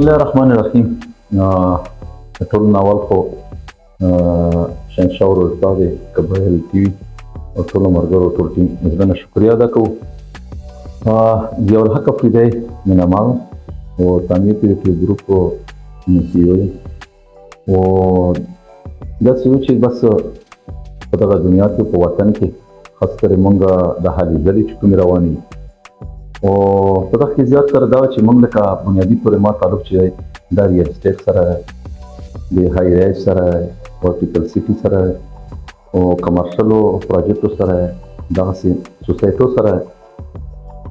الله الرحمن الرحیم. ټول ناول خو شهنشاه ورور دی قبایل ټي وي او ټولو ملګرو ټول ټیم زړه نه شکریه ادا کوو. ضیاءالحق افریدی مینامال وطني پی ګروپ CEO او داسې و چې بس په دغه دنیا کې په وطن کې خاص کر موږ د حالي ځلې چې کومې روانې او په دغه کې زیات تر دا چې موږ لکه بنیادي پورې ما تعلق چې دی دا ریل اسټیټ سره د های رایز سره ورټیکل سټي سره او کمرشلو پروجیکټو سره دغسې سوسایټو سره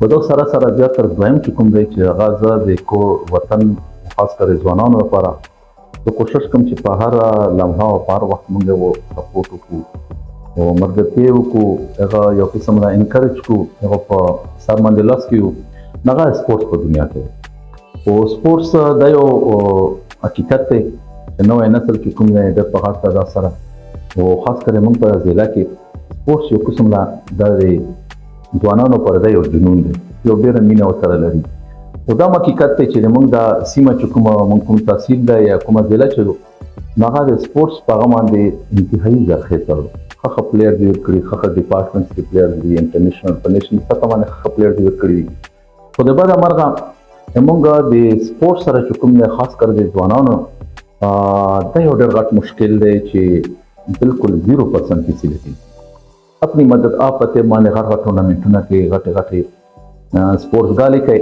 په دغه سره سره زیات تر دویم چې کوم دی چې هغه زه د وطن خاص کر ځوانانو لپاره زه کوشش کوم چې په هر لمحه او په هر وخت موږ یې سپورټ وکړو او ملګرتیا وکړو، هغه یو قسم نه انکریج کړو، هغه په سر باندې لاس کې وو. هغه سپورټس په دنیا کې او سپورټس دا یو حقیقت دی چې نوی نسل کې کوم دی ډېر په غاړه دا سره او خاص کر موږ په ضلع کې سپورټس یو قسم نه دا د ځوانانو پر دا یو جنون دی، یو ډېره مینه ورسره لري او دا حقیقت دی چې موږ دا سیمه چې کوم تحصیل ده یا کومه ضلع چې هغه د سپورټس په هغه باندې انتهایي زرخیز درلود. ښه پلیر دې ورکړي، ښه ډپارټمنټس کې پلیر دي، انټرنیشنل په نیشنل سطح باندې ښه پلیر دې ورکړي دي. خو د بده مرغه موږ د سپورټ سره چې کوم دی خاص کر د ځوانانو دا یو ډېر غټ مشکل دی چې بالکل 0% فیسیلیټي اپنی مدد آپ پته باندې غټ ټورنمنټونه کې غټې سپورټس غالي کوي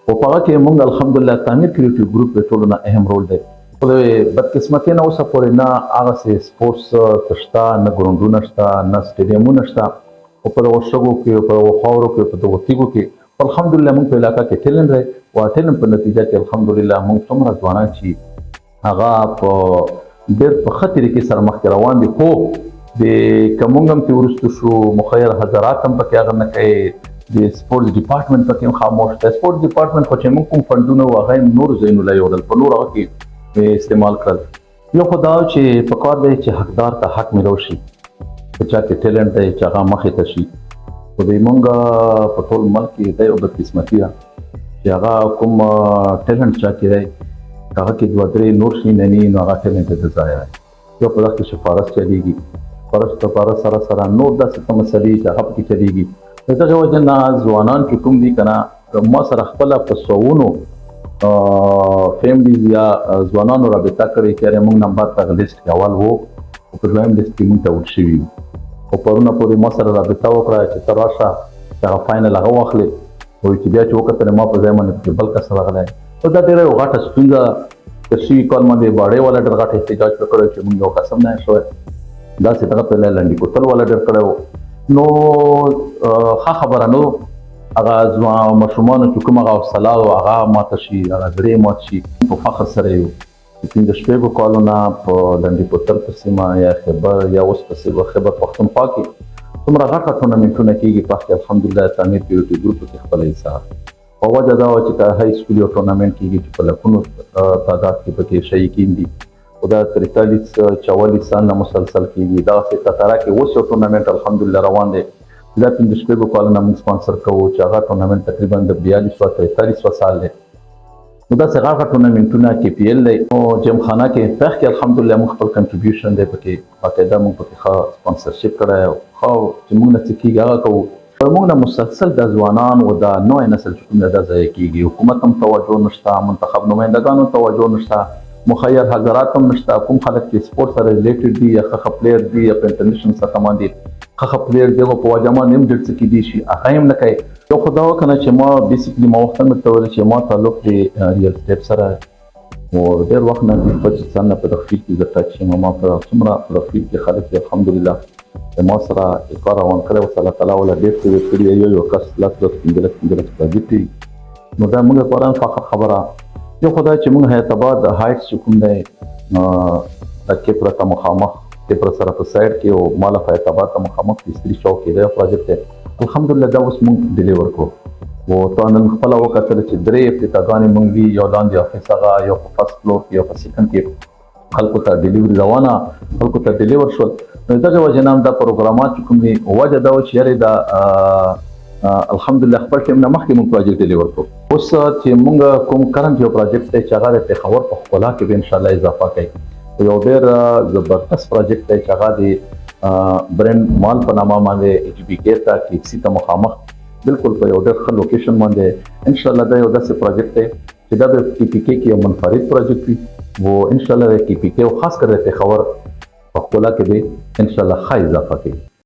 او په هغه کې موږ الحمدلله تعمیر کریټیو ګروپ په ټولو نه اهم رول دی. خو د بدقسمتۍ نه اوسه پورې نه هغسې سپورټس شته، نه ګراونډونه شته، نه سټیډیمونه شته او په دغو شګو کې په دغو خاورو کې په دغو تیږو کې الحمدلله موږ په علاقه کې ټیلنټ دی او ټیلنټ په نتیجه کې الحمدلله موږ څومره ځوانان چې هغه په ډېر په ښه طریقې سره مخکې روان دي. خو د که موږ هم ترې وروسته شو مخیر حضرات هم پکې هغه نه کوي، د سپورټس ډپارټمنټ پکې هم خاموش دی. سپورټس ډپارټمنټ خو چې موږ کوم فنډونه وو هغه یې نورو ځایونو له یوړل، په نور هغه کې استعمال کړل. یو خو دا چې پکار دی چې حقدار ته حق میلو شي، په چا کې ټیلنټ دی چې هغه مخې ته شي. خو د موږ په ټول ملک کې دا یو بدقسمتي ده چې هغه کوم ټیلنټ چا کې دی هغه کې دوه درې نور شي نه ني نو هغه ټیلنټ د ضایع دی. یو په دغه کې سفارش چلیږي، سفارش سره نور داسې څه مسلې چې هغه پکې چلیږي. د دغې وجه نه ځوانان چې کوم دي که نه ما سره خپله په سوونو فیملیز یا ځوانانو رابطه کړې چې یاره موږ نمبر ته لیست کې اول وو او په دویم لیست کې موږ ته وډ شوي وو او پرونه پورې ما سره رابطه وکړه چې ته راشه چې هغه فاینل هغه واخلې او چې بیا چې وکتلې ما په ځای باندې پکې بل کس راغلی نو دا ډېره یو غټه ستونزه تر شوي کال باندې باړې والا ډېر غټ احتجاج پرې کړی چې موږ یو قسم نه شوی داسې دغه پهله لنډي کوتل والا ډېر کړی و. نو ښه خبره نو هغه ماشومانو چې کوم هغه حوصله او هغه ماته شي، هغه زړه یې مات شي. په فخر سره یو چې پنځه شپږو کالونه په لنډي کوتل په سیمه یا خیبر یا اوس په خیبر پښتونخوا کې څومره غټ ټورنمنټونه کېږي په کې الحمدلله تعمیر کریټیو ګروپ کې خپله حصه په وجه دا وه چې که های سکول یو ټورنمنټ کېږي چې په لکونو تعداد کې پکې شریکین دي او دا 43-44 سال نه مسلسل کېږي. دغسې قطره کې اوس یو ټورنمنټ الحمدلله روان دی دا پنځه شپږو کالونه موږ سپانسر کوو چې هغه ټورنمنټ تقریبا د 42-43 سال دی. نو داسې غټ ټورنمنټونه KPL دی او جیمخانه کې پخ کې الحمدلله موږ خپل کنټریبیوشن دی پکې باقاعده موږ پکې ښه سپانسرشپ کړی او ښه چې موږ نه څه کېږي هغه کوو. موږ نه مسلسل د ځوانان او د نوی نسل چې کوم دی دا ضایع کېږي. حکومت هم توجه نشته، منتخب نمایندګانو توجه نشته، مخیر حضرات هم نشته. کوم خلک چې سپورټ سره ریلیټډ دي یا ښه پلیر دي یا په انټرنیشنل سطح باندې ښه پلیر دی په وجه باندې هم ډېر څه کېدی شي هغه هم نه کوي. یو خو دا وکړه چې ما بیسیکلي ما وخت هم درته ویلي چې ما تعلق د ریل اسټیټ سره او ډېر وخت نه 25 سال نه په دغه فیلډ کې زه ټچ یم. ما په څومره په دغه فیلډ کې خلک دي الحمدلله ما سره کار روان کړی اوس الله تعالی وله ډېر څه کړي یو کس 15 پروجیکټ دي نو دا موږ لپاره فخر خبره. یو خو دا چې موږ حیات آباد هایټس چې کوم دی د کیپره ته مخامخ کیپره سره په سایډ کې او مالا حیات آباد ته مخامخ استري چوک کې دی پروجیکټ دی الحمدلله دا اوس موږ ډیلیور کړو او تا نن خپله وکتل چې درې افتتاحګانې موږ دي، یو لاندې افیس هغه یو په فرست فلور کې یو په سیکنډ کې خلکو ته ډیلیوري روانه خلکو ته ډیلیور شول. نو دغې وجې نه هم دا پروګرامات چې کوم دي وجه دا و چې یارې دا الحمدلله خپل ټیم نه مخکې موږ پروجیکټ ډیلیور کړو اوس چې موږ کوم کرنٹ یو پروجیکټ دی چې هغه د پېښور په ښکلا کې به ان شاء الله اضافه کوي. یو ډېر زبردست پروجیکټ دی چې هغه د برند مال په نامه باندې ایچ بي کې ته KFC ته مخامخ بالکل په یو ډېر ښه لوکیشن باندې ان شاء الله دا یو داسې پروجیکټ دی چې دا د KPK کې یو منفرد پروجیکټ وي و ان شاء الله د KPK او خاص کر د پېښور په ښکلا کې به ان شاء الله ښه اضافه کوي.